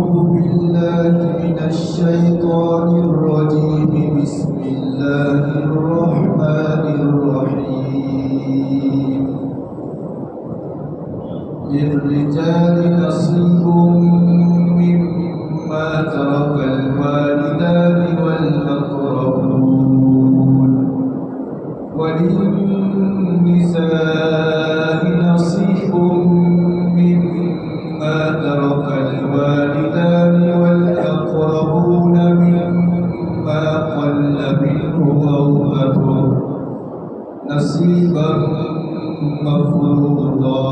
أعوذ بالله من الشيطان الرجيم بسم الله الرحمن الرحيم للرجال نصيب مما ترك الوالدان والأقربون وللنساء نصيب مما ترك الوالدان والأقربون مما قل منه أو كثر نصيبا مفروضا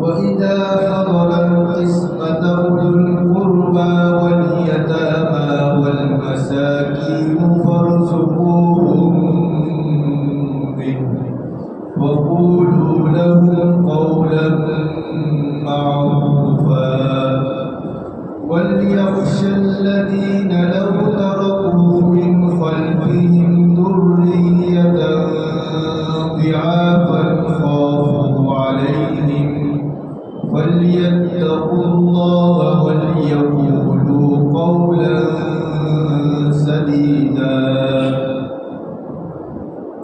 وإذا حضر القسمة أولو القربى واليتامى والمساكين فارزقوهم منه وقولوا لهم قولا معروفا وليخشى الذين لو تركوا من خلفهم ذرية ضعافا خافوا عليهم فليتقوا الله وليقولوا قولا سديدا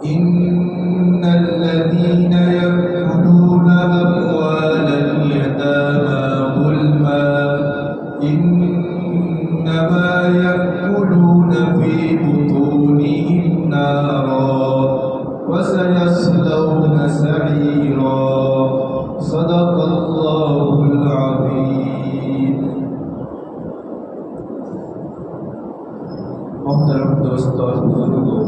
إن الذين يأكلون أموال اليتامى ظلما إنما يأكلون في بطونهم نارا وسيصلون سعيرا صدق الله العظيم. محترم دوستو اور بزرگوں،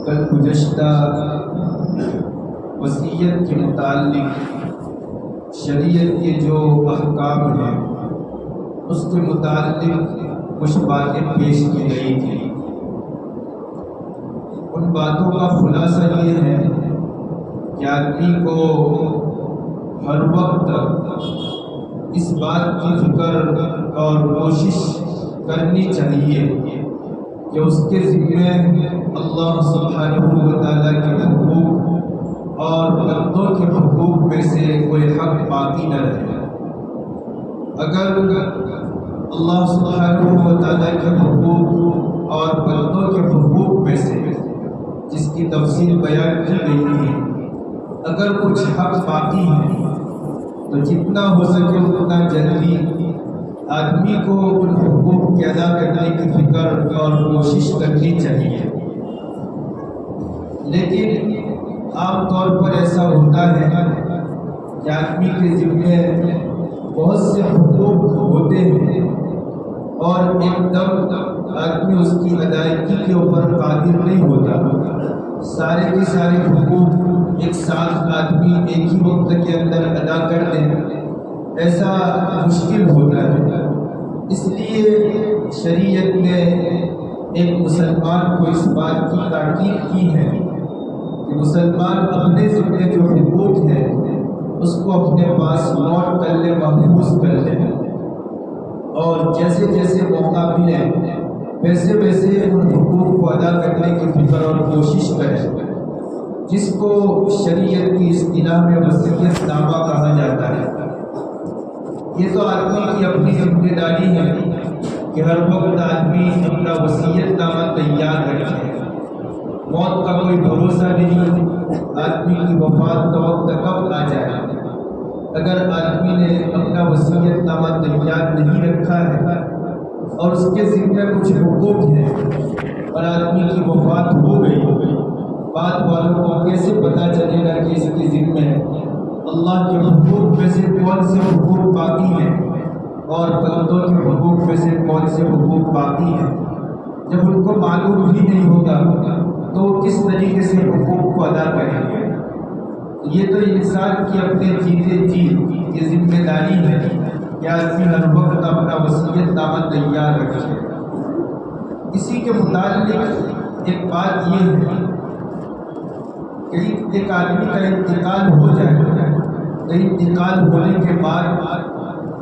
کل گزشتہ وصیت کے متعلق شریعت کے جو احکام ہیں اس کے متعلق کچھ باتیں پیش کی گئی تھیں. ان باتوں کا خلاصہ یہ ہے کہ آدمی کو ہر وقت اس بات کی فکر اور کوشش کرنی چاہیے کہ اس کے ذمے اللہ سبحانہ و تعالیٰ کے حقوق اور بندوں کے حقوق میں سے کوئی حق باقی نہ رہے. اگر اللہ سبحانہ و تعالیٰ کے حقوق اور بندوں کے حقوق میں سے جس کی تفصیل بیان کی گئی تھی اگر کچھ حق باقی ہے تو جتنا ہو سکے اتنا جلدی آدمی کو ان حقوق کے ادا کرنے کی فکر اور کوشش کرنی چاہیے. لیکن عام طور پر ایسا ہوتا ہے کہ آدمی کے ذمے بہت سے حقوق ہوتے ہیں اور ایک دم آدمی اس کی ادائیگی کے اوپر قادر نہیں ہوتا. سارے کے سارے حقوق ایک ساتھ آدمی ایک ہی وقت کے اندر ادا کر دیں ایسا مشکل ہوتا ہے. اس لیے شریعت نے ایک مسلمان کو اس بات کی تاکید کی ہے کہ مسلمان اپنے ذمے جو حقوق ہیں اس کو اپنے پاس نوٹ کر لے، محفوظ کر لے اور جیسے جیسے موقع ملے ویسے ویسے ان حقوق کو ادا کرنے کی فکر اور کوشش کرے، جس کو شریعت کی اصطلاح میں وصیت نامہ کہا جاتا ہے. یہ تو آدمی کی اپنی ذمہ داری ہے کہ ہر وقت آدمی اپنا وصیت نامہ تیار رکھے. موت کا کوئی بھروسہ نہیں، آدمی کی وفات کا وقت کب آ جائے. اگر آدمی نے اپنا وصیت نامہ تیار نہیں رکھا ہے اور اس کے ذمہ کچھ حقوق ہیں اور آدمی کی وفات ہو گئی، بعد والوں کو کیسے پتہ چلے گا کہ اس کے ذمہ اللہ کے حقوق میں سے کون سے حقوق باقی ہیں اور بندوں کے حقوق میں سے کون سے حقوق باقی ہیں؟ جب ان کو معلوم ہی نہیں ہوگا تو وہ کس طریقے سے حقوق کو ادا کریں گے؟ یہ تو انسان کی اپنے جیتے جی یہ ذمہ داری ہے کہ آدمی ہر وقت اپنا وصیت نامہ تیار رکھے. اسی کے متعلق ایک بات یہ ہے کہ ایک آدمی کا انتقال ہو جائے تو انتقال ہونے کے بعد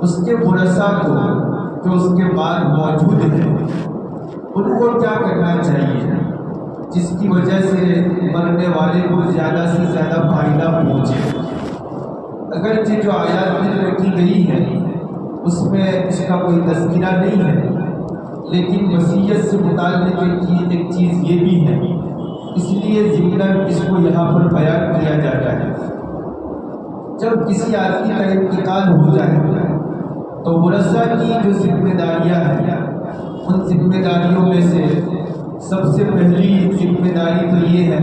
اس کے ورثاء کو جو اس کے بعد موجود ہیں ان کو کیا کرنا چاہیے جس کی وجہ سے مرنے والے کو زیادہ سے زیادہ فائدہ پہنچے. اگرچہ جو آیات ذکر کی گئی ہے اس میں اس کا کوئی تذکرہ نہیں ہے، لیکن وصیت سے متعلق ایک چیز یہ بھی ہے، اس لیے ضمناً اس کو یہاں پر بیان کیا جاتا ہے۔ جب کسی آدمی کا انتقال ہو جائے تو ورثہ کی جو ذمہ داریاں ہیں، ان ذمہ داریوں میں سے سب سے پہلی ذمہ داری تو یہ ہے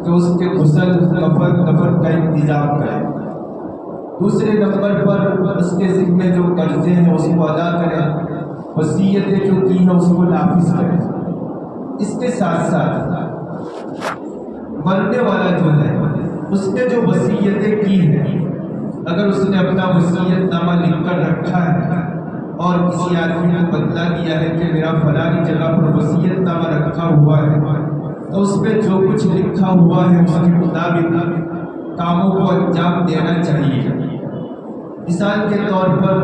کہ اس کے غسل، کفن کا انتظام کرے۔ دوسرے نمبر پر اس کے ذمے جو قرضے ہیں اس کو ادا کریں، وصیتیں جو کی ہیں اس کو نافذ کریں۔ اس کے ساتھ ساتھ مرنے والا جو ہے اس نے جو وصیتیں کی ہیں، اگر اس نے اپنا وصیت نامہ لکھ کر رکھا ہے اور کسی آدمی کو بتلا دیا ہے کہ میرا فلانی جگہ پر وصیت نامہ رکھا ہوا ہے، تو اس پہ جو کچھ لکھا ہوا ہے اس کے مطابق کاموں کو انجام دینا چاہیے۔ مثال کے طور پر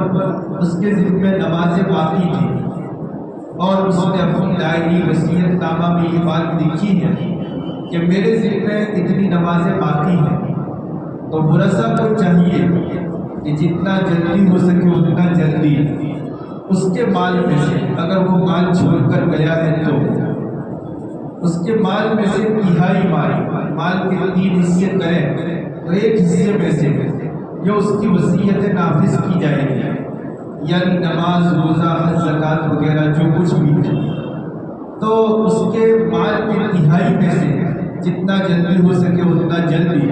اس کے ذمے نمازیں باقی تھی اور اس نے اپنی ڈائری وصیت نامہ میں یہ بات لکھی ہے کہ میرے ذمے اتنی نمازیں باقی ہیں، تو ورثہ کو چاہیے کہ جتنا جلدی ہو سکے اتنا جلدی اس کے مال میں سے، اگر وہ مال چھوڑ کر گیا ہے تو اس کے مال میں سے تہائی مال کے 3 حصے کریں، تو 1 حصے میں سے جو اس کی وصیت نافذ کی جائے گی، یعنی نماز، روزہ، حج، زکوٰۃ وغیرہ جو کچھ بھی ہے، تو اس کے مال کے تہائی میں سے جتنا جلدی ہو سکے اتنا جلدی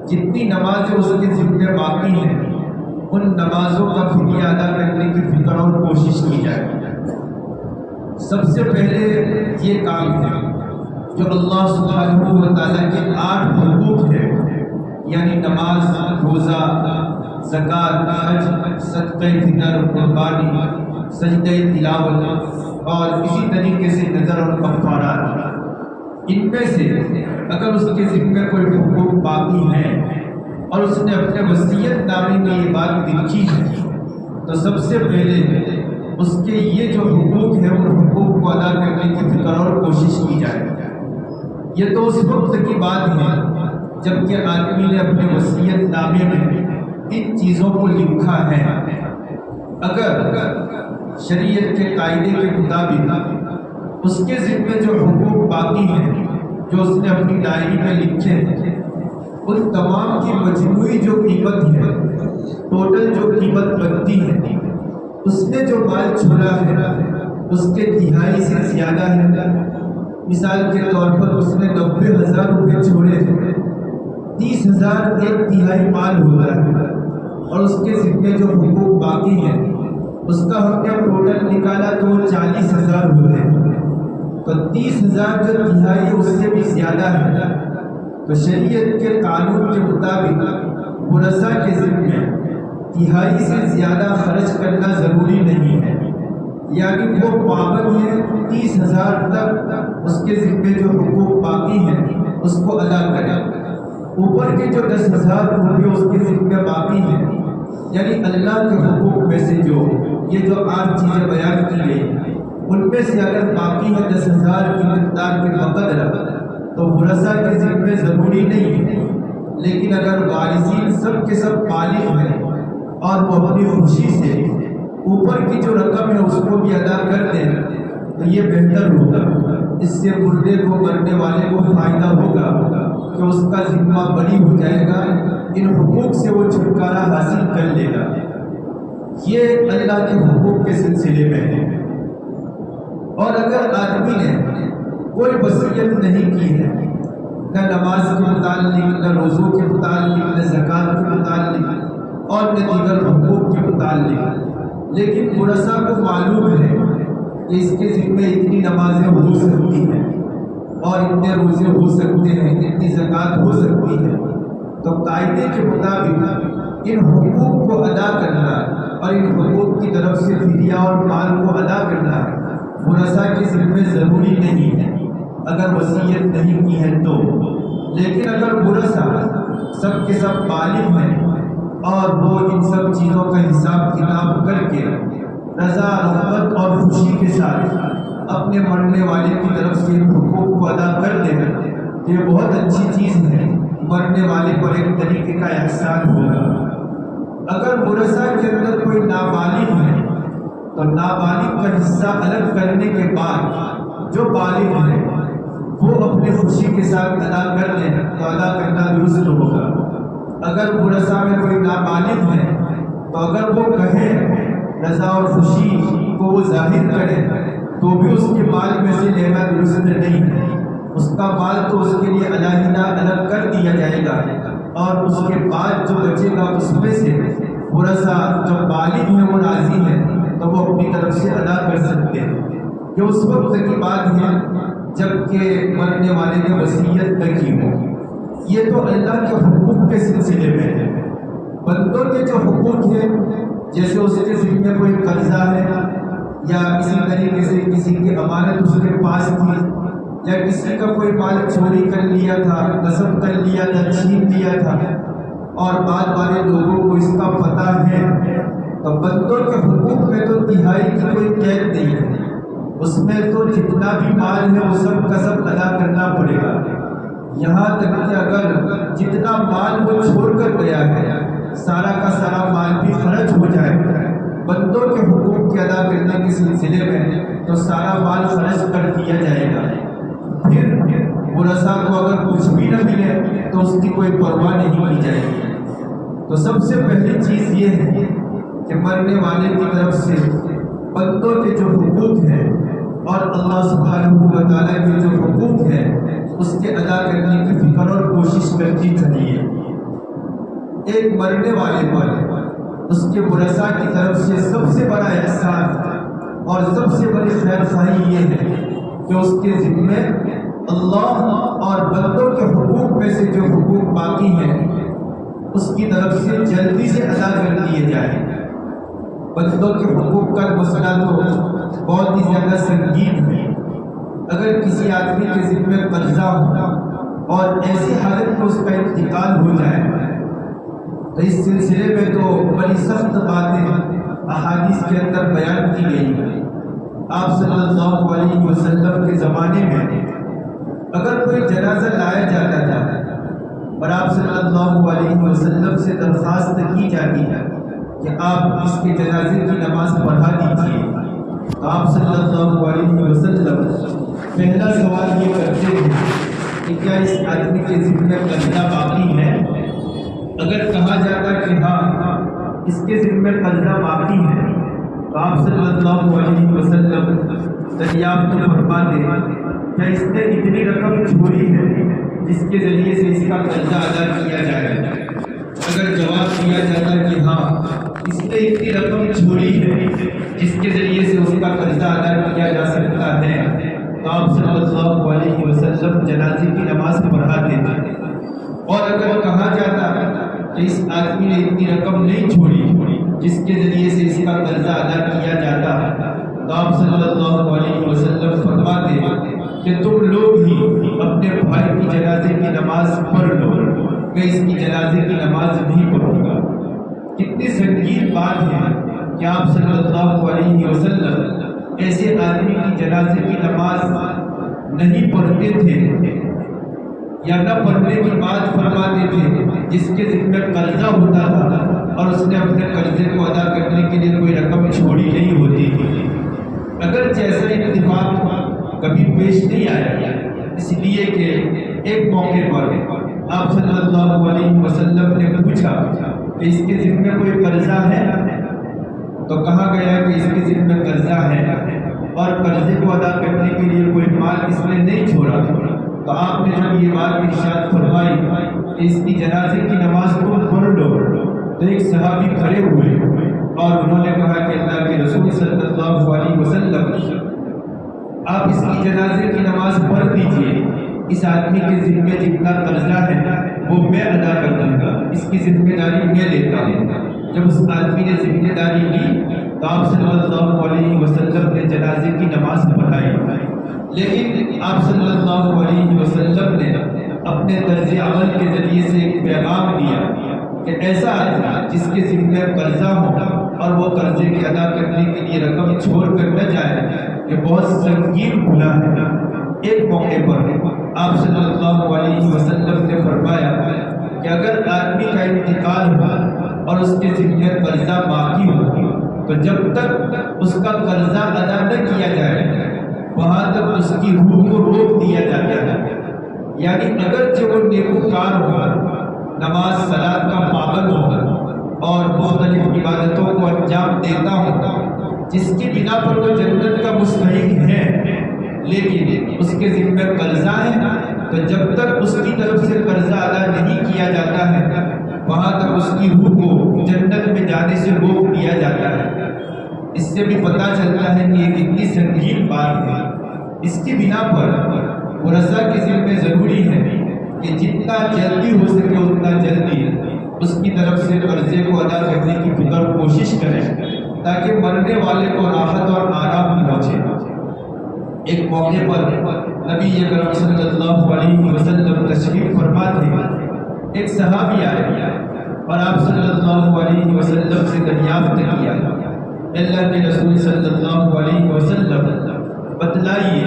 جتنی نمازیں اس کے ذمے باقی ہیں ان نمازوں کا فدیہ ادا کرنے کی فکر اور کوشش کی جائے۔ سب سے پہلے یہ کام ہے جو اللہ سبحانہ و تعالیٰ کے 8 حقوق ہیں، یعنی نماز، روزہ، زکوٰۃ، حج، صدقہ فطر، قربانی، سجدہ تلاوت اور اسی طریقے سے نذر اور کفارات، ان میں سے اگر اس کے ذمے کوئی حقوق باقی ہیں اور اس نے اپنے وصیت نامے میں یہ بات لکھی ہے تو سب سے پہلے اس کے یہ جو حقوق ہیں ان حقوق کو ادا کرنے کی فکر اور کوشش کی جائے۔ یہ تو اس وقت کی بات ہے جب کہ آدمی نے اپنے وصیت نامے میں ان چیزوں کو لکھا ہے۔ اگر شریعت کے قاعدے کے مطابق اس کے ذمے جو حقوق باقی ہیں جو اس نے اپنی ڈائری میں لکھے ہیں، ان تمام کی مجموعی جو قیمت ہے، ٹوٹل جو قیمت بنتی ہے، اس نے جو مال چھوڑا ہے اس کے تہائی سے زیادہ ہے۔ مثال کے طور پر اس نے 90,000 روپے چھوڑے ہیں، 30,000 ایک تہائی مال ہوتا ہے اور اس کے ذمے جو حقوق باقی ہیں اس کا ہم نے ٹوٹل نکالا تو وہ 40,000 ہوتے ہیں، تو 30,000 جو تہائی اس سے بھی زیادہ ہے۔ تو شریعت کے قانون کے مطابق ورثہ کے ذمے تہائی سے زیادہ خرچ کرنا ضروری نہیں ہے، یعنی وہ پابند ہے 30,000 تک اس کے ذمے جو حقوق باقی ہیں اس کو ادا کرے۔ اوپر کے جو 10,000 روپے اس کے ذمے باقی ہیں، یعنی اللہ کے حقوق میں سے جو یہ جو 8 چیزیں بیان کی گئی ان میں سے اگر باقی ہے 10,000 کی مقدار کے بقدر تو ورثہ کے ذمے ضروری نہیں ہے، لیکن اگر وارثین سب کے سب بالغ ہیں اور وہ اپنی خوشی سے اوپر کی جو رقم ہے اس کو بھی ادا کر دیں تو یہ بہتر ہوگا۔ اس سے مردے کو، مرنے والے کو فائدہ ہوگا کہ اس کا ذمہ بری ہو جائے گا، ان حقوق سے وہ چھٹکارا حاصل کر لے گا۔ یہ اللہ کے حقوق کے سلسلے میں ہے۔ اور اگر آدمی نے کوئی وصیت نہیں کی ہے، نہ نماز کے متعلق، نہ روزوں کے متعلق، نہ زکوٰۃ کے متعلق اور نہ دیگر حقوق کے متعلق، لیکن ورثہ کو معلوم ہے کہ اس کے ذمے اتنی نمازیں ہو سکتی ہیں اور اتنے روزے ہو سکتے ہیں، اتنی زکوٰۃ ہو سکتی ہے، تو قاعدے کے مطابق ان حقوق کو ادا کرنا اور ان حقوق کی طرف سے فدیہ اور مال کو ادا کرنا ورثہ کے ذمے ضروری نہیں ہے اگر وصیت نہیں کی ہے تو۔ لیکن اگر ورثہ سب کے سب بالغ ہیں اور وہ ان سب چیزوں کا حساب کتاب کر کے رضا، رغبت اور خوشی کے ساتھ اپنے مرنے والے کی طرف سے ان حقوق کو ادا کر دے گا، یہ بہت اچھی چیز ہے، مرنے والے پر ایک طریقے کا احسان ہوگا۔ اگر ورثہ کے اندر کوئی نابالغ ہے تو نابالغ کا حصہ الگ کرنے کے بعد جو بالغ ہے وہ اپنے خوشی کے ساتھ ادا کر لیں تو ادا کرنا درست ہوگا۔ اگر ورثہ میں کوئی نابالغ ہے تو اگر وہ کہے رضا اور خوشی کو وہ ظاہر کرے تو بھی اس کے مال میں سے لینا درست نہیں ہے۔ اس کا مال تو اس کے لیے علیحدہ الگ کر دیا جائے گا، اور اس کے بعد جو بچے گا اس میں سے ورثہ جو بالغ ہے وہ راضی ہے تو وہ اپنی طرف سے ادا کر سکتے ہیں۔ یہ اس وقت کی بات ہے جب کہ مرنے والے نے وصیت نہ کی ہو۔ یہ تو اللہ کے حقوق کے سلسلے میں ہے۔ بندوں کے جو حقوق ہیں، جیسے اس کے ذمہ کوئی قرضہ ہے یا کسی طریقے سے کسی کی امانت اس کے پاس تھی یا کسی کا کوئی مال چوری کر لیا تھا، غصب کر لیا تھا، چھین لیا تھا اور بعد والے لوگوں کو اس کا پتہ ہے، تو بندوں کے حقوق میں تو تہائی کی کوئی قید نہیں ہے۔ اس میں تو جتنا بھی مال ہے وہ سب کا سب ادا کرنا پڑے گا، یہاں تک کہ اگر جتنا مال وہ چھوڑ کر گیا ہے سارا کا سارا مال بھی خرچ ہو جائے بندوں کے حقوق کے ادا کرنے کے سلسلے میں تو سارا مال خرچ کر دیا جائے گا۔ پھر ورثہ کو اگر کچھ بھی نہ ملے تو اس کی کوئی پرواہ نہیں کی جائے گی۔ تو سب سے پہلی چیز یہ ہے کہ مرنے والے کی طرف سے بندوں کے جو حقوق ہیں اور اللہ سبحانہ و تعالیٰ کے جو حقوق ہیں اس کے ادا کرنے کی فکر اور کوشش کرنی چاہیے۔ ایک مرنے والے پر اس کے ورثہ کی طرف سے سب سے بڑا احسان اور سب سے بڑی خیر خواہی یہ ہے کہ اس کے ذمے اللہ اور بندوں کے حقوق میں سے جو حقوق باقی ہیں اس کی طرف سے جلدی سے ادا کر دیے جائیں۔ بندوں کے حقوق کا مسئلہ تو بہت ہی زیادہ سنگین ہے۔ اگر کسی آدمی کے ذمے قرضہ ہو اور ایسی حالت میں اس کا انتقال ہو جائے تو اس سلسلے میں تو بڑی سخت باتیں احادیث کے اندر بیان کی گئی ہیں۔ آپ صلی اللہ علیہ وسلم کے زمانے میں اگر کوئی جنازہ لایا جاتا تھا اور آپ صلی اللہ علیہ وسلم سے درخواست کی جاتی ہے کہ آپ اس کے جنازے کی نماز پڑھا دیجیے، تو آپ صلی اللہ علیہ وسلم پہلا سوال یہ کرتے ہیں کہ کیا اس آدمی کے ذمے قرضہ باقی ہے؟ اگر کہا جاتا کہ ہاں اس کے ذمے قرضہ باقی ہے تو آپ صلی اللہ علیہ وسلم دریافت فرما دیں کیا اس نے اتنی رقم چھوڑی ہے جس کے ذریعے سے اس کا قرضہ ادا کیا جائے؟ اگر جواب دیا جاتا کہ ہاں اس نے اتنی رقم چھوڑی ہے جس کے ذریعے سے اس کا قرضہ ادا کیا جا سکتا ہے تو آپ صلی اللہ علیہ وسلم جنازے کی نماز پڑھا دیتے۔ اور اگر کہا جاتا کہ اس آدمی نے اتنی رقم نہیں چھوڑی جس کے ذریعے سے اس کا قرضہ ادا کیا جاتا تو آپ صلی اللہ علیہ وسلم فرماتے کہ تم لوگ ہی اپنے بھائی کی جنازے کی نماز پڑھ لو، میں اس کی جنازے کی نماز نہیں پڑھوں گا۔ کتنی سنگین بات ہے کہ آپ صلی اللہ علیہ وسلم ایسے آدمی کی جنازے کی نماز نہیں پڑھتے تھے یا نہ پڑھنے کی بات فرماتے تھے جس کے ذمہ قرضہ ہوتا تھا اور اس نے اپنے قرضے کو ادا کرنے کے لیے کوئی رقم چھوڑی نہیں ہوتی تھی۔ اگر جیسا اتفاق کبھی پیش نہیں آیا، اس لیے کہ ایک موقع پر آپ صلی اللہ علیہ وسلم نے پوچھا کہ اس کے ذمہ کوئی قرضہ ہے، تو کہا گیا کہ اس کے ذمہ قرضہ ہے اور قرضے کو ادا کرنے کے لیے کوئی مال اس نے نہیں چھوڑا، تو آپ نے جب یہ بات ارشاد فرمائی کہ اس کی جنازے کی نماز تم پڑھ لو، تو ایک صحابی کھڑے ہوئے اور انہوں نے کہا کہ اللہ کے رسول صلی اللہ علیہ وسلم آپ اس کی جنازے کی نماز پڑھ دیجئے، اس آدمی کے ذمے جتنا قرضہ ہے وہ میں ادا کر دوں گا، اس کی ذمہ داری میں لیتا ہوں۔ جب اس آدمی نے ذمہ داری لی تو آپ صلی اللہ علیہ وسلم نے جنازے کی نماز پڑھائی، لیکن آپ صلی اللہ علیہ وسلم نے اپنے طرز عمل کے ذریعے سے ایک پیغام دیا کہ ایسا آدمی جس کے ذمہ قرضہ ہو اور وہ قرضے کے ادا کرنے کے لیے رقم چھوڑ کر نہ جائے، یہ بہت سنگین گناہ ہے۔ ایک موقع پر آپ صلی اللہ علیہ وسلم نے فرمایا کہ اگر آدمی کا انتقال ہوا اور اس کے ذمہ قرضہ باقی ہو، تو جب تک اس کا قرضہ ادا نہ کیا جائے وہاں تک اس کی روح کو روک دیا جاتا ہے۔ یعنی اگرچہ وہ نیکوکار ہوگا، نماز صلاۃ کا پابند ہوگا اور مختلف عبادتوں کو انجام دیتا ہوگا، جس کی بنا پر وہ جنت کا مستحق ہے، لیکن اس کے ذمہ قرضہ ہے، تو جب تک اس کی طرف سے قرضہ ادا نہیں کیا جاتا ہے وہاں تک اس کی روح کو جنت میں جانے سے روک دیا جاتا ہے۔ اس سے بھی پتہ چلتا ہے کہ یہ کتنی سنگین بات ہے۔ اس کی بنا پر ورثہ کے ذمہ ضروری ہے کہ جتنا جلدی ہو سکے اتنا جلدی اس کی طرف سے قرضے کو ادا کرنے کی فکر کوشش کریں تاکہ مرنے والے کو راحت اور آرام پہنچے۔ ایک موقع پر نبی اکرم صلی اللہ علیہ وسلم تشریف فرما تھے۔ ایک صحابی آئے اور آپ صلی اللہ علیہ وسلم سے دریافت کیا، اللہ کے رسول صلی اللہ علیہ وسلم بتلائیے،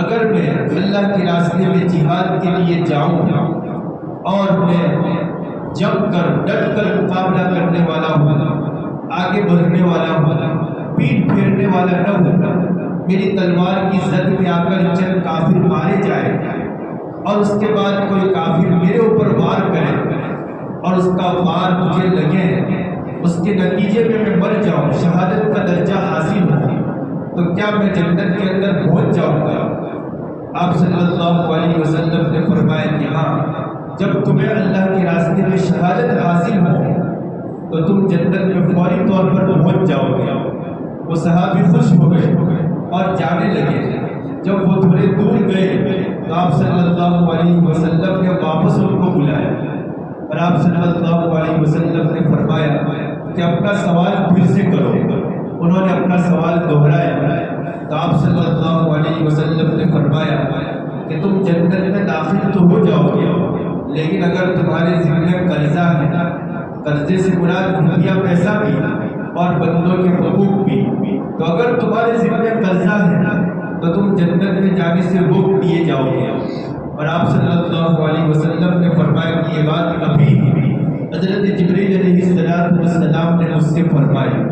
اگر میں اللہ کے راستے میں جہاد کے لیے جاؤں اور میں جم کر ڈٹ کر مقابلہ کرنے والا ہوں، آگے بڑھنے والا ہوں، پیٹ پھیرنے والا نہ ہوں، میری تلوار کی زد میں آ کر چند کافر مارے جائے اور اس کے بعد کوئی کافر میرے اوپر وار کرے اور اس کا وار مجھے لگے، اس کے نتیجے میں مر جاؤں، شہادت کا درجہ حاصل ہو، تو کیا میں جنت کے اندر پہنچ جاؤں گا؟ آپ صلی اللہ علیہ وسلم نے فرمایا کہ ہاں، جب تمہیں اللہ کے راستے میں شہادت حاصل ہو تو تم جنت میں فوری طور پر پہنچ جاؤ گے۔ وہ صحابی خوش ہو گئے اور جانے لگے۔ جب وہ تھوڑے دور گئے تو آپ صلی اللہ علیہ وسلم نے واپس ان کو بلایا اور آپ صلی اللہ علیہ وسلم نے فرمایا کہ اپنا سوال پھر سے کرو۔ انہوں نے اپنا سوال دہرایا تو آپ صلی اللہ علیہ وسلم نے فرمایا کہ تم جنت میں داخل تو ہو جاؤ گے، لیکن اگر تمہارے ذمہ قرضہ ہے، قرضے سے مراد دنیا پیسہ بھی اور بندوں کے حقوق بھی، تو اگر تمہارے ذمہ قرضہ ہے تو تم جنت میں جانے سے روک دیے جاؤ گے۔ اور آپ صلی اللہ علیہ وسلم نے فرمایا کہ یہ بات ابھی حضرت جبریل علیہ السلام نے مجھ سے فرمائی۔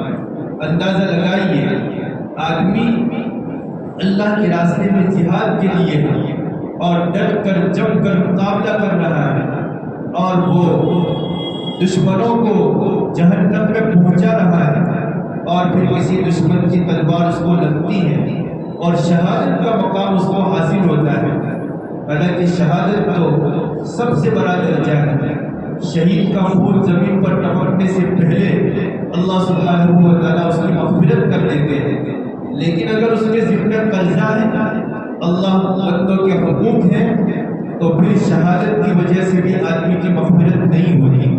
اندازہ لگائیے، آدمی اللہ کے راستے میں جہاد کے لیے ہے اور ڈٹ کر جم کر مقابلہ کر رہا ہے اور وہ دشمنوں کو جہنم میں پہنچا رہا ہے اور پھر کسی دشمن کی تلوار اس کو لگتی ہے اور شہادت کا مقام اس کو حاصل ہوتا ہے۔ حالانکہ شہادت تو سب سے بڑا درجہ ہے۔ شہید کا خون زمین پر ٹپکنے سے پہلے اللہ سبحانہ و تعالیٰ اس کی مغفرت کر دیتے ہیں، لیکن اگر اس کے ذمہ قرضہ ہے، اللہ بندوں کے حقوق ہیں، تو پھر شہادت کی وجہ سے بھی آدمی کی مغفرت نہیں ہوتی۔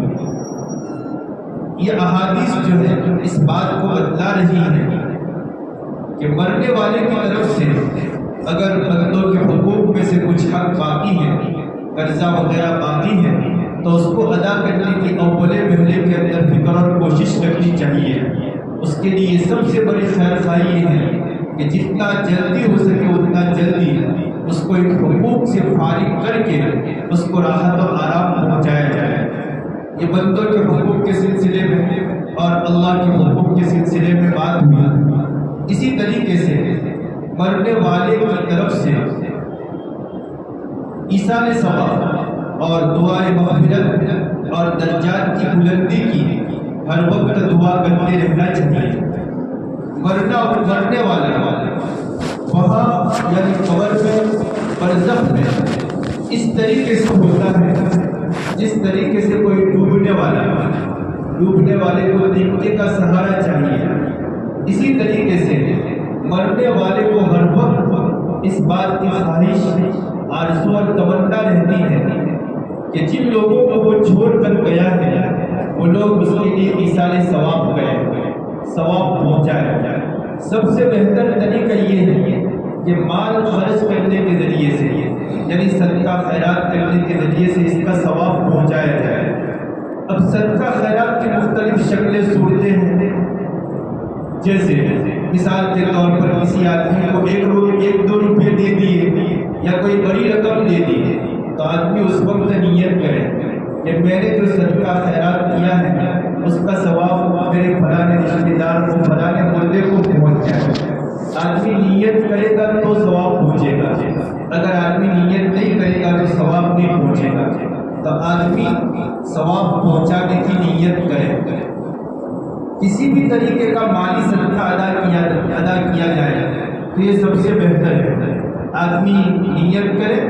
یہ احادیث جو ہے اس بات کو بتلا رہی ہے کہ مرنے والے کی طرف سے اگر بندوں کے حقوق میں سے کچھ حق باقی ہے، قرضہ وغیرہ باقی ہے، تو اس کو ادا کرنے کی اولے پہلے کے اندر فکر اور کوشش کرنی چاہیے۔ اس کے لیے سب سے بڑی خیر خواہی یہ ہے کہ جتنا جلدی ہو سکے اتنا جلدی اس کو ایک حقوق سے فارغ کر کے اس کو راحت و آرام پہنچایا جائے۔ یہ بندوں کے حقوق کے سلسلے میں اور اللہ کے حقوق کے سلسلے میں بات ہوئی۔ اسی طریقے سے مرنے والے کی طرف سے ایصال ثواب اور دعائے مغفرت اور درجات کی بلندی کی ہر وقت دعا کرتے رہنا چاہیے۔ مرنے والا وہاں یعنی قبر میں برزخ میں اس طریقے سے ہوتا ہے جس طریقے سے کوئی ڈوبنے والے کو دیکھنے کا سہارا چاہیے، اسی طریقے سے مرنے والے کو ہر وقت اس بات کی خواہش، آرزو اور تمنا رہتی ہے کہ جن لوگوں کو وہ چھوڑ کر گیا ہے وہ لوگ اس کے لیے ایصال ثواب کریں، ثواب پہنچائے جائے۔ سب سے بہتر طریقہ یہ ہے کہ مال خرچ کرنے کے ذریعے سے یعنی صدقہ خیرات کرنے کے ذریعے سے اس کا ثواب پہنچایا جائے۔ اب صدقہ خیرات کی مختلف شکلیں صورتیں ہیں، جیسے مثال کے طور پر کسی آدمی کو 1-2 روپے دے دیے یا کوئی بڑی رقم دے دی تو آدمی اس وقت نیت کرے کہ میں نے جو صدقہ خیرات کیا ہے اس کا ثواب میرے فلاں رشتے دار کو فلاں مردے کو پہنچ جائے۔ آدمی نیت کرے گا تو ثواب پہنچے گا، اگر آدمی نیت نہیں کرے گا تو ثواب نہیں پہنچے گا۔ تو آدمی ثواب پہنچانے کی نیت کرے، کسی بھی طریقے کا مالی صدقہ ادا کیا جائے تو یہ سب سے بہتر ہے۔ آدمی نیت کرے،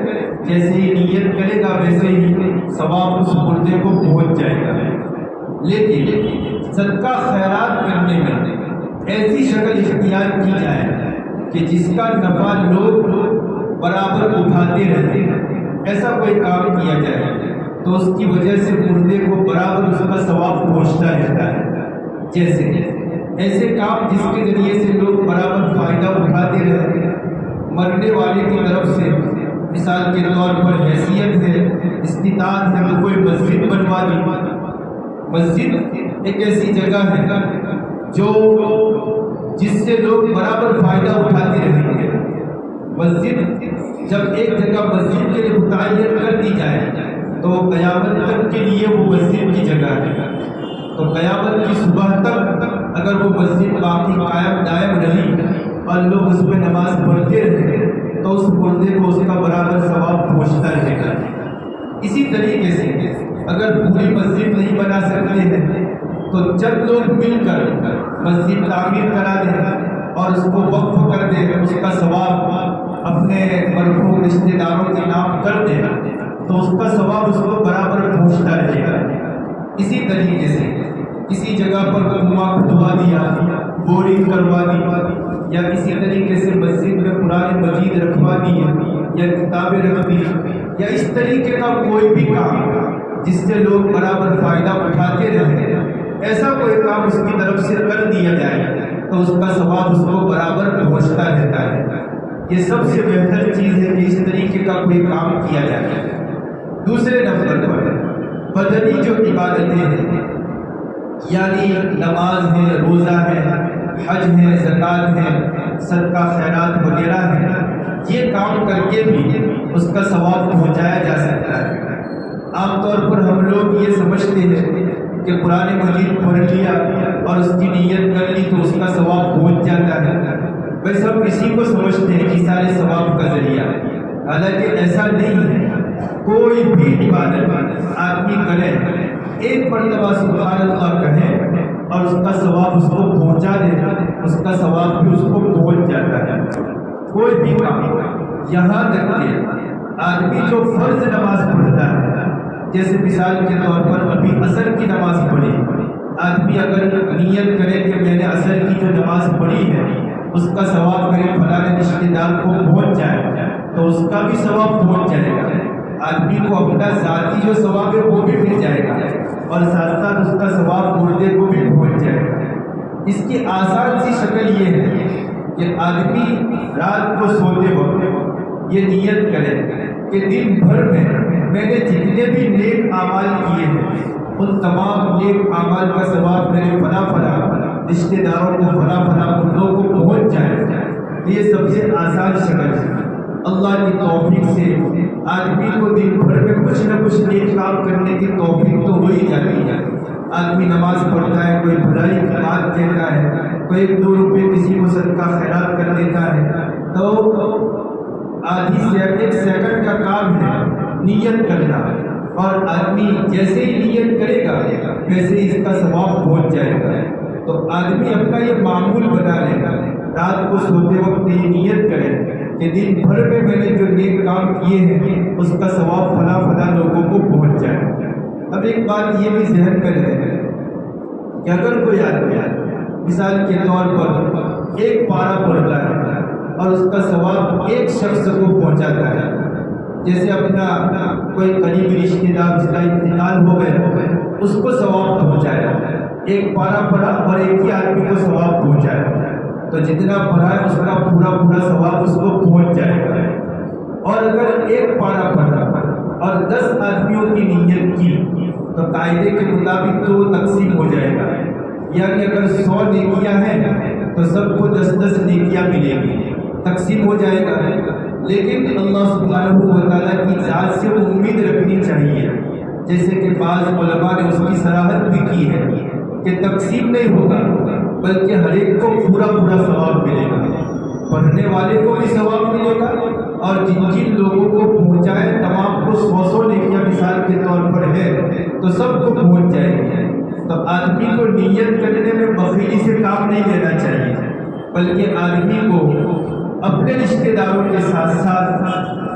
جیسے ہی نیت کرے گا ویسے ہی ثواب اس مردے کو پہنچ جائے گا۔ لیکن صدقہ خیرات کرنے میں ایسی شکل اختیار کی جائے کہ جس کا نفع لوگ برابر اٹھاتے رہتے ہیں، ایسا کوئی کام کیا جائے تو اس کی وجہ سے مردے کو برابر اس کا ثواب پہنچتا رہتا ہے۔ جیسے ایسے کام جس کے ذریعے سے لوگ برابر فائدہ اٹھاتے رہتے ہیں، مرنے والے کی طرف سے مثال کے طور پر حیثیت ہے، استطاعت ہے تو کوئی مسجد بنوا دی۔ مسجد ایک ایسی جگہ ہے جو جس سے لوگ برابر فائدہ اٹھاتے رہیں گے۔ مسجد جب ایک جگہ مسجد کے لیے متعین کر دی جائے تو قیامت تک کے لیے وہ مسجد کی جگہ ہے۔ تو قیامت کی صبح تک اگر وہ مسجد باقی قائم دائم رہی اور لوگ اس میں نماز پڑھتے رہے تو اس مردے کو اس کا برابر ثواب پہنچتا رہے گا۔ اسی طریقے سے اگر پوری مسجد نہیں بنا سکتے ہیں تو جب لوگ مل کر مسجد تعمیر کرا دیں اور اس کو وقف کر دیں، اس کا ثواب اپنے مرحوم رشتے داروں کے نام کر دیں تو اس کا ثواب اس کو برابر پہنچتا رہے گا۔ اسی طریقے سے کسی جگہ پر کنواں کھدوا دیا، بورنگ کروا دی، یا کسی طریقے سے مسجد میں قرآن مجید رکھوا دی یا کتابیں رکھ دی، یا اس طریقے کا کوئی بھی کام جس سے لوگ برابر فائدہ اٹھاتے رہتے ہیں، ایسا کوئی کام اس کی طرف سے کر دیا جائے تو اس کا ثواب اس کو برابر پہنچتا رہتا ہے۔ یہ سب سے بہتر چیز ہے کہ اس طریقے کا کوئی کام کیا جائے۔ دوسرے نمبر پر بدنی جو عبادتیں ہیں، یعنی نماز ہے، روزہ ہے، حج ہے، زکوٰۃ ہے، صدقہ خیرات وغیرہ ہے، یہ کام کر کے بھی اس کا ثواب پہنچایا جا سکتا ہے۔ عام طور پر ہم لوگ یہ سمجھتے ہیں کہ قرآن مجید پڑھ لیا اور اس کی نیت کر لی تو اس کا ثواب پہنچ جاتا ہے، بس ہم اسی کو سمجھتے ہیں کہ سارے ثواب کا ذریعہ، حالانکہ ایسا نہیں ہے۔ کوئی بھی عبادت آدمی کرے، ایک مرتبہ سبحان اللہ کہے اور اس کا ثواب اس کو پہنچا دے، اس کا ثواب بھی اس کو پہنچ جاتا ہے۔ کوئی بھی کام، یہاں تک کہ آدمی جو فرض نماز پڑھتا ہے، جیسے مثال کے طور پر ابھی عصر کی نماز پڑھی، آدمی اگر نیت کرے کہ میں نے عصر کی جو نماز پڑھی ہے اس کا ثواب میرے فلاں رشتے دار کو پہنچ جائے تو اس کا بھی ثواب پہنچ جائے گا۔ آدمی کو اپنا ذاتی جو ثواب ہے وہ بھی مل جائے گا اور ساتھ ساتھ اس کا ثواب مردے کو بھی پہنچ جائے گا۔ اس کی آسان سی شکل یہ ہے کہ آدمی رات کو سوتے وقت یہ نیت کرے کہ دن بھر میں نے جتنے بھی نیک اعمال کیے ہیں ان تمام نیک اعمال کا ثواب میرے فلاں فلاں رشتے داروں کو فلاں فلاں مردوں کو پہنچ جائے۔ یہ سب سے آسان شکل ہے۔ اللہ کی توفیق سے آدمی کو دن بھر میں کچھ نہ کچھ نیک کام کرنے کی توفیق تو ہو ہی جاتی ہے۔ آدمی نماز پڑھتا ہے، کوئی بھلائی کی بات کہتا ہے، کوئی 2 روپے کسی کو صدقہ خیرات کر دیتا ہے، تو آدھی سے 1 سیکنڈ کا کام ہے نیت کرنا، اور آدمی جیسے ہی نیت کرے گا ویسے ہی اس کا ثواب پہنچ جائے گا۔ تو آدمی اپنا یہ معمول بنا لے گا، رات کو سوتے وقت یہ نیت کرے کہ دن بھر میں نے جو نیک کام کیے ہیں اس کا ثواب فلاں فلاں لوگوں کو پہنچ جائے۔ اب ایک بات یہ بھی ذہن میں رہے کہ اگر کوئی آدمی مثال کے طور پر 1 پارہ پڑھتا ہے اور اس کا ثواب ایک شخص کو پہنچاتا ہے، جیسے اپنا کوئی قریبی رشتے دار اس کا انتقال ہو گئے، اس کو ثواب پہنچایا، 1 پارہ پڑھا اور ایک ہی آدمی کو ثواب پہنچایا، تو جتنا پڑھا ہے اس کا پورا ثواب اس کو پہنچ جائے گا۔ اور اگر 1 پارہ پڑھا اور 10 آدمیوں کی نیت کی تو قاعدے کے مطابق تو وہ تقسیم ہو جائے گا، یعنی اگر 100 نیکیاں ہیں تو سب کو 10 نیکیاں ملیں گی، تقسیم ہو جائے گا۔ لیکن اللہ سبحانہ و تعالیٰ کی ذات سے امید رکھنی چاہیے، جیسے کہ بعض علماء نے اس کی صراحت بھی کی ہے کہ تقسیم نہیں ہوگا، بلکہ ہر ایک کو پورا پورا ثواب ملے گا۔ پڑھنے والے کو بھی ثواب ملے گا، اور جن جن لوگوں کو پہنچائے تمام کو 100 نیکیاں مثال کے طور پر ہے تو سب کو پہنچ جائے گی۔ تو آدمی کو نیت کرنے میں بخیلی سے کام نہیں لینا چاہیے، بلکہ آدمی کو اپنے رشتہ داروں کے ساتھ ساتھ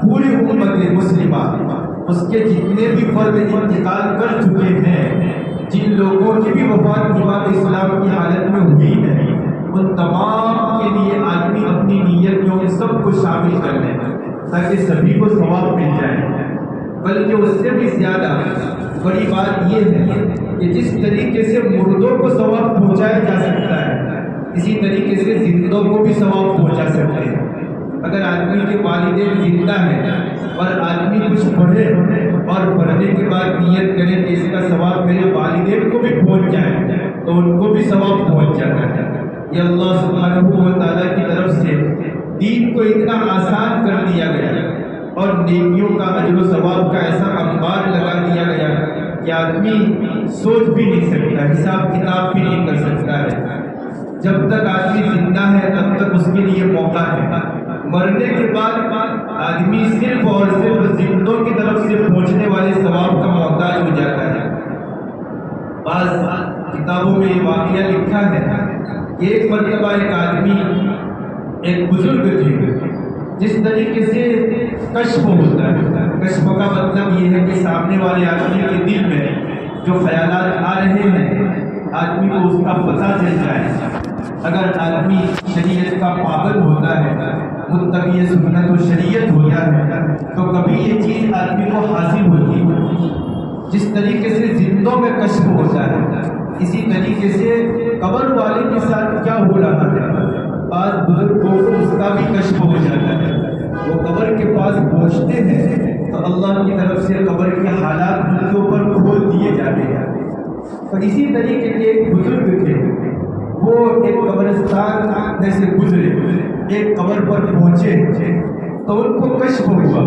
پوری امت مسلمہ، اس کے جتنے بھی فرد انتقال کر چکے ہیں، جن لوگوں کی بھی وفات ایمان اسلام کی حالت میں ہوئی ہے، ان تمام کے لیے آدمی اپنی نیت میں ان سب کو شامل کر لے تاکہ سبھی کو ثواب مل جائے۔ بلکہ اس سے بھی زیادہ بڑی بات یہ ہے کہ جس طریقے سے مردوں کو ثواب پہنچایا جا سکتا ہے، اسی طریقے سے زندوں کو بھی ثواب پہنچا سکتے ہیں۔ اگر آدمی کے والدین زندہ ہیں اور آدمی کچھ پڑھے اور پڑھنے کے بعد نیت کرے کہ اس کا ثواب میرے والدین کو بھی پہنچ جائے تو ان کو بھی ثواب پہنچ جاتا ہے۔ یہ اللہ سبحانہ و تعالیٰ کی طرف سے دین کو اتنا آسان کر دیا گیا اور نیکیوں کا اجر و ثواب کا ایسا انبار لگا دیا گیا کہ آدمی سوچ بھی نہیں سکتا، حساب کتاب بھی نہیں کر سکتا ہے۔ جب تک آدمی زندہ ہے تب تک اس کے لیے موقع ہے، مرنے کے بعد آدمی صرف اور صرف زندوں کی طرف سے پہنچنے والے ثواب کا محتاج ہو جاتا ہے۔ بعض کتابوں میں یہ واقعہ لکھا ہے کہ ایک مرتبہ ایک آدمی، ایک بزرگ تھے، جس طریقے سے کشف ہوتا ہے، کشف کا مطلب یہ ہے کہ سامنے والے آدمی کے دل میں جو خیالات آ رہے ہیں آدمی کو اس کا پتہ چل جائے۔ اگر آدمی شریعت کا پابند ہوتا ہے، متقی سنت و شریعت ہوتا ہے، تو کبھی یہ چیز آدمی کو حاصل ہوتی ہے۔ جس طریقے سے زندوں میں کشف ہوتا ہے، اسی طریقے سے قبر والے کے ساتھ کیا ہو رہا ہے، بعض بزرگوں کو اس کا بھی کشف ہو جاتا ہے۔ وہ قبر کے پاس پہنچتے ہیں تو اللہ کی طرف سے قبر کے حالات ان کے اوپر کھول دیے جاتے ہیں۔ تو اسی طریقے کے ایک بزرگ تھے، وہ ایک قبرستان میں سے گزرے، ایک قبر پر پہنچے تو ان کو کشف ہوا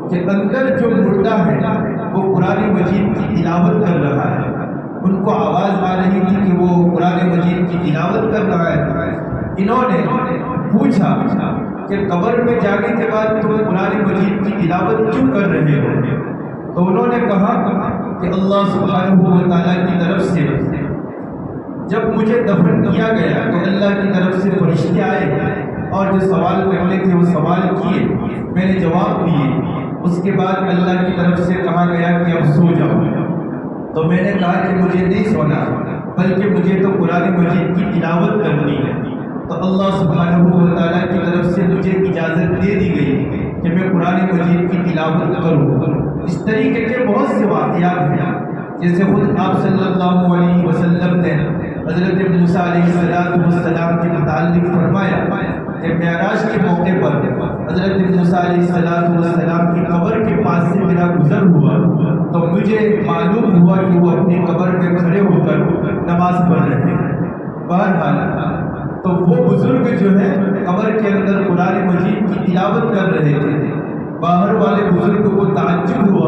کہ اندر جو مردہ ہے وہ قرآن مجید کی تلاوت کر رہا ہے۔ ان کو آواز آ رہی تھی کہ وہ قرآن مجید کی تلاوت کر رہا ہے۔ انہوں نے پوچھا کہ قبر میں جانے کے بعد تم قرآن مجید کی تلاوت کیوں کر رہے ہو؟ تو انہوں نے کہا کہ اللہ سبحانہ و تعالیٰ کی طرف سے جب مجھے دفن کیا گیا تو اللہ کی طرف سے فرشتے آئے اور جو سوال کرنے تھے وہ سوال کیے، میں نے جواب دیے۔ اس کے بعد اللہ کی طرف سے کہا گیا کہ اب سو جاؤ، تو میں نے کہا کہ مجھے نہیں سونا بلکہ مجھے تو قرآن مجید کی تلاوت کرنی ہے۔ تو اللہ سبحانہ و تعالیٰ کی طرف سے مجھے اجازت دے دی گئی کہ میں قرآن مجید کی تلاوت کروں۔ اس طریقے کے بہت سے واقعات ہیں، جیسے خود آپ صلی اللہ علیہ وسلم نے حضرت موسیٰ علیہ السلام کے متعلق فرمایا کہ معراج کے موقع پر حضرت موسیٰ علیہ السلام کی قبر کے پاس سے میرا گزر ہوا تو مجھے معلوم ہوا کہ وہ اپنی قبر میں کھڑے ہو کر نماز پڑھ رہے ہیں۔ بہرحال تو وہ بزرگ جو ہے قبر کے اندر قرآن مجید کی تلاوت کر رہے تھے۔ باہر والے بزرگ کو تعجب ہوا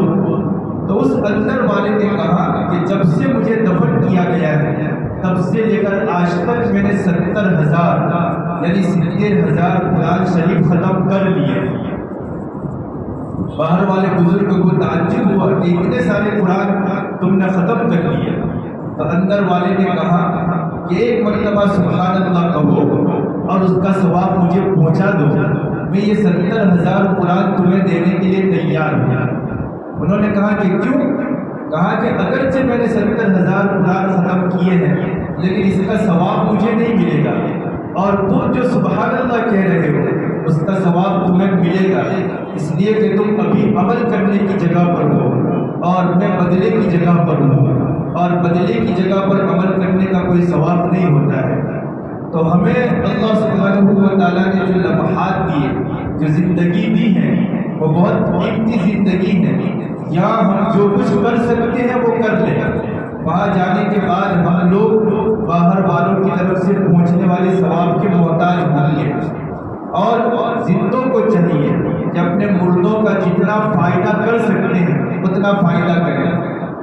تو اس اندر والے نے کہا کہ جب سے مجھے دفن کیا گیا ہے تب سے لے کر آج تک میں نے 70,000 یعنی 70,000 قرآن شریف ختم کر لیے۔ باہر والے بزرگ کو تعجب ہوا کہ اتنے سارے قرآن تم نے ختم کر لیے۔ تو اندر والے نے کہا کہ ایک مرتبہ سبحان اللہ کہو اور اس کا ثواب مجھے پہنچا دو، میں یہ 70,000 قرآن تمہیں دینے کے لیے تیار ہوں۔ انہوں نے کہا کہ کیوں؟ کہا کہ اگرچہ میں نے 70,000 قرآن ختم کیے ہیں لیکن اس کا ثواب مجھے نہیں ملے گا، اور تم جو سبحان اللہ کہہ رہے ہو اس کا ثواب تمہیں ملے گا، اس لیے کہ تم ابھی عمل کرنے کی جگہ پر ہو اور میں بدلے کی جگہ پر ہوں، اور بدلے کی جگہ پر عمل کرنے کا کوئی ثواب نہیں ہوتا ہے۔ تو ہمیں اللہ سبحانہ و تعالیٰ نے جو لمحات دیے، جو زندگی دی ہے، وہ بہت قیمتی زندگی ہے۔ یہاں ہم جو کچھ کر سکتے ہیں وہ کر لیں، وہاں جانے کے بعد ہم لوگ باہر والوں کی طرف سے پہنچنے والے ثواب کے محتاج ہوں گے۔ اور زندوں کو چاہیے کہ اپنے مردوں کا جتنا فائدہ کر سکتے ہیں اتنا فائدہ کریں۔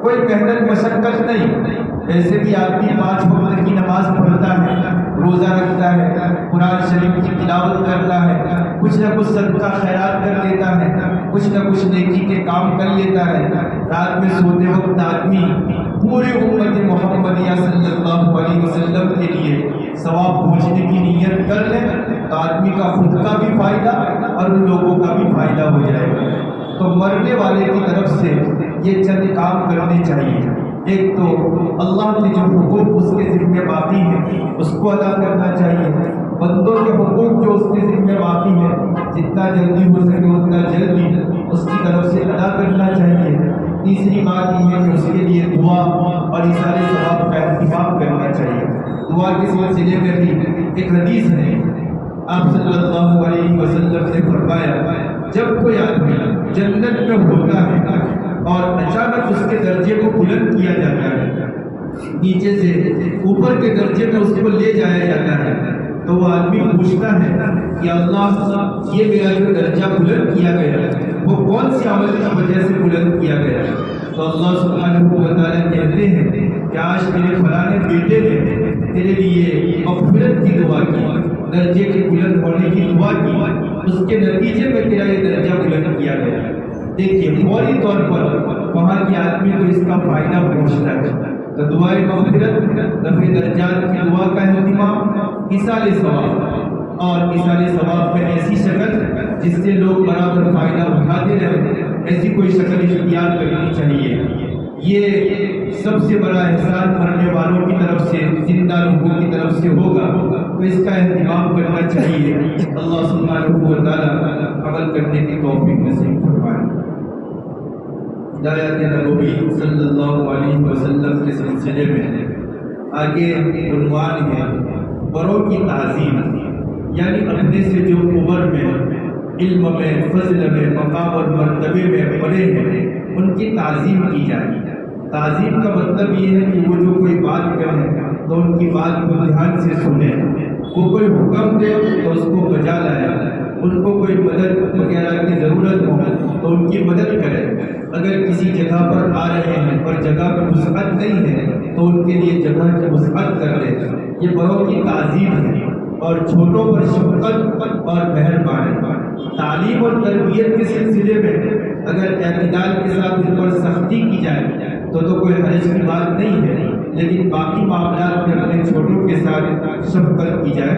کوئی محنت مشقت نہیں، ایسے بھی آدمی 5 وقت کی نماز پڑھتا ہے، روزہ رکھتا ہے، قرآن شریف کی تلاوت کرتا ہے، کچھ نہ کچھ صدقہ خیرات کر لیتا ہے، کچھ نہ کچھ نیکی کے کام کر لیتا ہے۔ رات میں سوتے وقت آدمی پورے امت محمدیہ صلی اللہ علیہ وسلم کے لیے ثواب پہنچنے کی نیت کر لے تو آدمی کا خود کا بھی فائدہ اور ان لوگوں کا بھی فائدہ ہو جائے گا۔ تو مرنے والے کی طرف سے یہ چند کام کرنے چاہیے۔ ایک تو اللہ کے جو حقوق اس کے ذمہ باقی ہیں اس کو ادا کرنا چاہیے، بندوں کے حقوق جو اس کے ذمہ باقی ہیں جتنا جلدی ہو سکے اتنا جلدی اس کی طرف سے ادا کرنا چاہیے۔ تیسری بات یہ ہے کہ اس کے لیے دعا اور ایثار ثواب کا اہتمام کرنا چاہیے۔ دعا کے سلسلے میں بھی ایک حدیث ہے، آپ صلی اللہ علیہ وسلم نے فرمایا جب کوئی آدمی جنت میں ہوتا ہے اور اچانک اس کے درجے کو بلند کیا جاتا ہے، نیچے سے اوپر کے درجے میں اس کو لے جایا جاتا ہے، تو وہ آدمی پوچھتا ہے کہ اللہ یہ میرا جو درجہ بلند کیا گیا وہ کون سی عمل کی وجہ سے بلند کیا گیا؟ تو اللہ سبحانہ و تعالیٰ کہتے ہیں کہ آج میرے فلاں بیٹے نے تیرے لیے مغفرت کی دعا کی، درجے کے بلند ہونے کی دعا کی، اس کے نتیجے میں تیرا یہ درجہ بلند کیا گیا۔ دیکھیے فوری طور پر وہاں کے آدمی کو اس کا فائدہ پہنچتا ہے۔ تو دعائے مغفرت، رفع درجات کی دعا کا اہتمام، ایصال ثواب، اور ایصال ثواب میں ایسی شکل جس سے لوگ برابر فائدہ اٹھاتے رہے، ایسی کوئی شکل اختیار کرنی چاہیے۔ یہ سب سے بڑا احسان مرنے والوں کی طرف سے، زندہ لوگوں کی طرف سے ہوگا، تو اس کا اہتمام کرنا چاہیے۔ اللہ سبحانہ و تعالیٰ عمل کرنے کی توفیق نصیب فرمائے۔ ہدایت نبوی صلی اللہ علیہ وسلم کے سلسلے میں آگے عنوان ہے بڑوں کی تعظیم، یعنی اپنے سے جو عمر میں، علم میں، فضل میں، مقام اور مرتبے میں بڑے ہیں ان کی تعظیم کی جائے۔ تعظیم کا مطلب یہ ہے کہ وہ جو کوئی بات کریں تو ان کی بات کو دھیان سے سنیں، وہ کوئی حکم دے تو اس کو بجا لائے، ان کو کوئی مدد وغیرہ کی ضرورت ہو تو ان کی مدد کرے۔ اگر کسی جگہ پر آ رہے ہیں اور جگہ پر وسعت نہیں ہے تو ان کے لیے جگہ کی وسعت کر دے، یہ بڑوں کی تعظیم ہے۔ اور چھوٹوں پر شفقت اور مہربانی۔ تعلیم اور تربیت کے سلسلے میں اگر اعتدال کے ساتھ ان پر سختی کی جائے تو کوئی حرج کی بات نہیں ہے، لیکن باقی معاملات میں اپنے چھوٹوں کے ساتھ شفقت کی جائے۔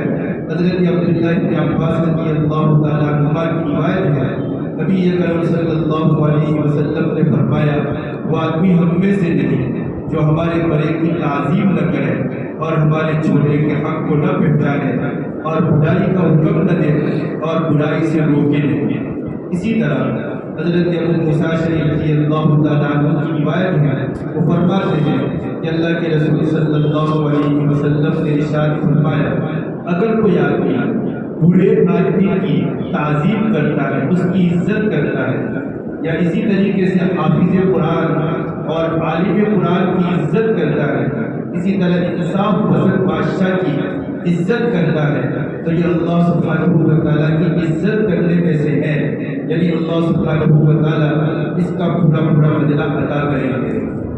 حضرت عبداللہ بن عباس رضی اللہ تعالیٰ عنہما کی روایت ہے، نبی اکرم صلی اللہ علیہ وسلم نے فرمایا وہ آدمی ہم میں سے نہیں جو ہمارے بڑے کی تعظیم نہ کرے اور ہمارے چھوٹے کے حق کو نہ پہچانے اور برائی کا حکم نہ دے اور برائی سے روکے نہیں۔ اسی طرح حضرت ابو موسیٰ رضی اللہ تعالیٰ عنہ کی روایت ہے، وہ فرماتے ہیں کہ اللہ کے رسول صلی اللہ علیہ وسلم نے ارشاد فرمایا اگر کوئی آدمی بوڑھے آدمی کی تعظیم کرتا ہے، اس کی عزت کرتا ہے، یا اسی طریقے سے حافظ قرآن اور عالم قرآن کی عزت کرتا ہے، اسی طرح انصاف پسند بادشاہ کی عزت کرتا ہے، تو یہ اللہ سبحانہ و تعالیٰ کی عزت کرنے میں سے ہے، یعنی اللہ سبحانہ و تعالیٰ اس کا پورا بدلہ عطا کریں گے۔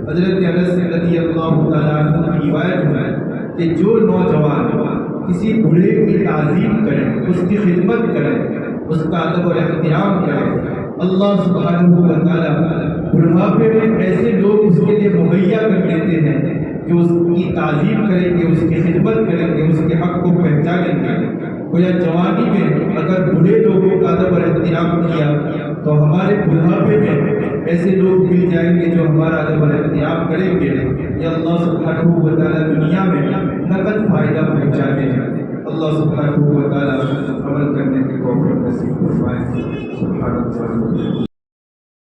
حضرت انس رضی اللہ تعالیٰ عنہ کی روایت ہے کہ جو نوجوان کسی بوڑھے کی تعظیم کرے، اس کی خدمت کرے، اس کا ادب اور احترام کرے، اللہ سبحانہ و تعالیٰ بڑھاپے میں ایسے لوگ اس کے لیے مہیا کر دیتے ہیں جو اس کی تعظیم کریں گے، اس کی خدمت کریں گے، اس کے حق کو پہچانیں گے۔ گویا جوانی میں اگر بوڑھے لوگوں کا ادب اور احترام کیا تو ہمارے بڑھاپے میں ایسے لوگ مل جائیں گے جو ہمارا ادب اور احترام کریں گے۔ یہ اللہ سبحانہ و تعالیٰ دنیا میں نقد فائدہ پہنچاتے ہیں۔ اللہ سبحانہ و تعالیٰ عمل کرنے کی توفیق نصیب فرمائے۔ سبحان اللہ۔